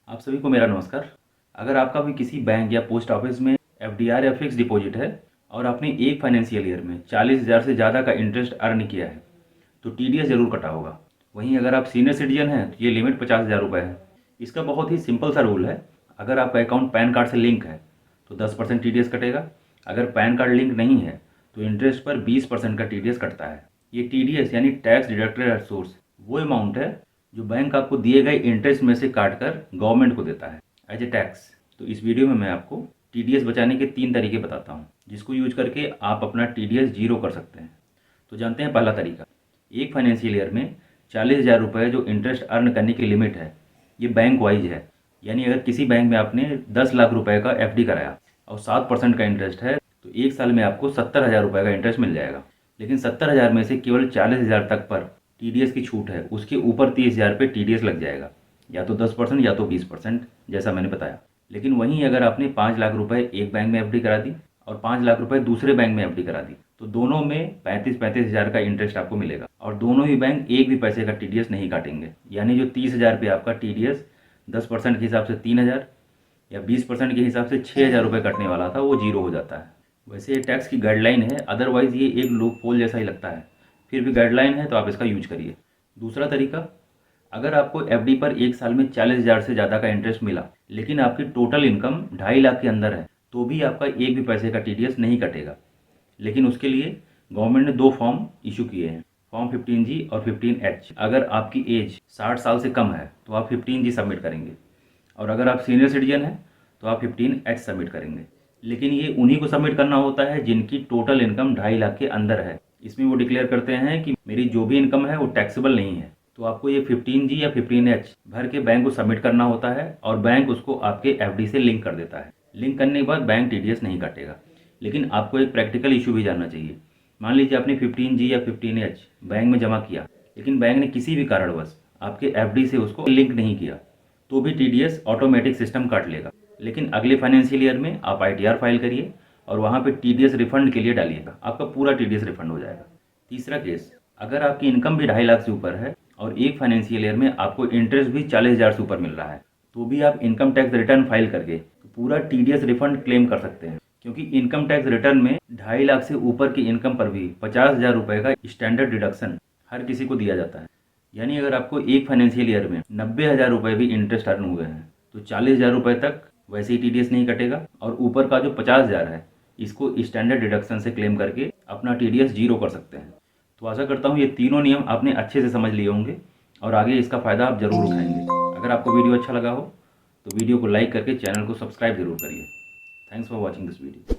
आप सभी को मेरा नमस्कार। अगर आपका भी किसी बैंक या पोस्ट ऑफिस में एफडीआर या फिक्स डिपॉजिट है और आपने एक फाइनेंशियल ईयर में 40,000 से ज़्यादा का इंटरेस्ट अर्न किया है तो टीडीएस ज़रूर कटा होगा। वहीं अगर आप सीनियर सिटीजन हैं तो ये लिमिट 50,000 रुपये है। इसका बहुत ही सिंपल सा रूल है। अगर आपका अकाउंट पैन कार्ड से लिंक है तो 10% टीडीएस कटेगा। अगर पैन कार्ड लिंक नहीं है तो इंटरेस्ट पर 20% का टीडीएस कटता है। ये टीडीएस यानी टैक्स डिडक्टेड एट सोर्स वो अमाउंट है जो बैंक आपको दिए गए इंटरेस्ट में से काट कर गवर्नमेंट को देता है एज ए टैक्स। तो इस वीडियो में मैं आपको टीडीएस बचाने के 3 तरीके बताता हूँ जिसको यूज करके आप अपना टीडीएस जीरो कर सकते हैं। तो जानते हैं पहला तरीका। एक फाइनेंशियल ईयर में 40,000 रुपये जो इंटरेस्ट अर्न करने की लिमिट है ये बैंक वाइज है। यानी अगर किसी बैंक में आपने 10 लाख रुपए का एफडी कराया और 7% का इंटरेस्ट है तो एक साल में आपको 70,000 रुपये का इंटरेस्ट मिल जाएगा। लेकिन 70,000 में से केवल 40,000 तक पर टीडीएस की छूट है, उसके ऊपर 30,000 पे टीडीएस लग जाएगा, या तो 10% या तो 20%, जैसा मैंने बताया। लेकिन वहीं अगर आपने 5 लाख रुपए एक बैंक में एफडी करा दी और 5 लाख रुपए दूसरे बैंक में एफडी करा दी तो दोनों में 35,000 का इंटरेस्ट आपको मिलेगा और दोनों ही बैंक एक भी पैसे का टीडीएस नहीं काटेंगे। यानी जो 30,000 पे आपका टीडीएस 10% के हिसाब से 3,000 या 20% के हिसाब से 6,000 रुपये कटने वाला था वो जीरो हो जाता है। वैसे ये टैक्स की गाइडलाइन है, अदरवाइज़ ये एक लूप होल जैसा ही लगता है। फिर भी गाइडलाइन है तो आप इसका यूज करिए। दूसरा तरीका, अगर आपको एफडी पर एक साल में 40,000 से ज़्यादा का इंटरेस्ट मिला लेकिन आपकी टोटल इनकम 2.5 लाख के अंदर है तो भी आपका एक भी पैसे का टीडीएस नहीं कटेगा। लेकिन उसके लिए गवर्नमेंट ने 2 फॉर्म इशू किए हैं, फॉर्म 15G और 15H। अगर आपकी एज 60 साल से कम है तो आप 15G सबमिट करेंगे और अगर आप सीनियर सिटीजन हैं तो आप 15H सबमिट करेंगे। लेकिन ये उन्हीं को सबमिट करना होता है जिनकी टोटल इनकम 2.5 लाख के अंदर है। इसमें वो डिक्लेयर करते हैं कि मेरी जो भी इनकम है वो टैक्सेबल नहीं है। तो आपको ये 15G या 15H भर के बैंक को सबमिट करना होता है और बैंक उसको आपके एफडी से लिंक कर देता है। लिंक करने के बाद बैंक टीडीएस नहीं काटेगा। लेकिन आपको एक प्रैक्टिकल इशू भी जानना चाहिए। मान लीजिए आपने 15G या 15H बैंक में जमा किया लेकिन बैंक ने किसी भी कारणवश आपके एफडी से उसको लिंक नहीं किया तो भी टीडीएस ऑटोमेटिक सिस्टम काट लेगा। लेकिन अगले फाइनेंशियल ईयर में आप आईटीआर फाइल करिए और वहाँ पे टीडीएस रिफंड के लिए डालिएगा, आपका पूरा टीडीएस रिफंड हो जाएगा। तीसरा केस, अगर आपकी इनकम भी 2.5 लाख से ऊपर है और एक फाइनेंशियल ईयर में आपको इंटरेस्ट भी 40,000 से ऊपर मिल रहा है तो भी आप इनकम टैक्स रिटर्न फाइल करके पूरा टीडीएस रिफंड क्लेम कर सकते हैं। क्योंकि इनकम टैक्स रिटर्न में 2.5 लाख से ऊपर की इनकम पर भी 50,000 रुपये का स्टैंडर्ड डिडक्शन हर किसी को दिया जाता है। यानी अगर आपको एक फाइनेंशियल ईयर में 90,000 रुपये भी इंटरेस्ट अर्न हुए हैं तो 40,000 रुपये तक वैसे ही टीडीएस नहीं कटेगा और ऊपर का जो 50,000 है इसको स्टैंडर्ड डिडक्शन से क्लेम करके अपना टीडीएस जीरो कर सकते हैं। तो आशा करता हूँ ये तीनों नियम आपने अच्छे से समझ लिए होंगे और आगे इसका फ़ायदा आप ज़रूर उठाएंगे। अगर आपको वीडियो अच्छा लगा हो तो वीडियो को लाइक करके चैनल को सब्सक्राइब जरूर करिए। Thanks for watching this video.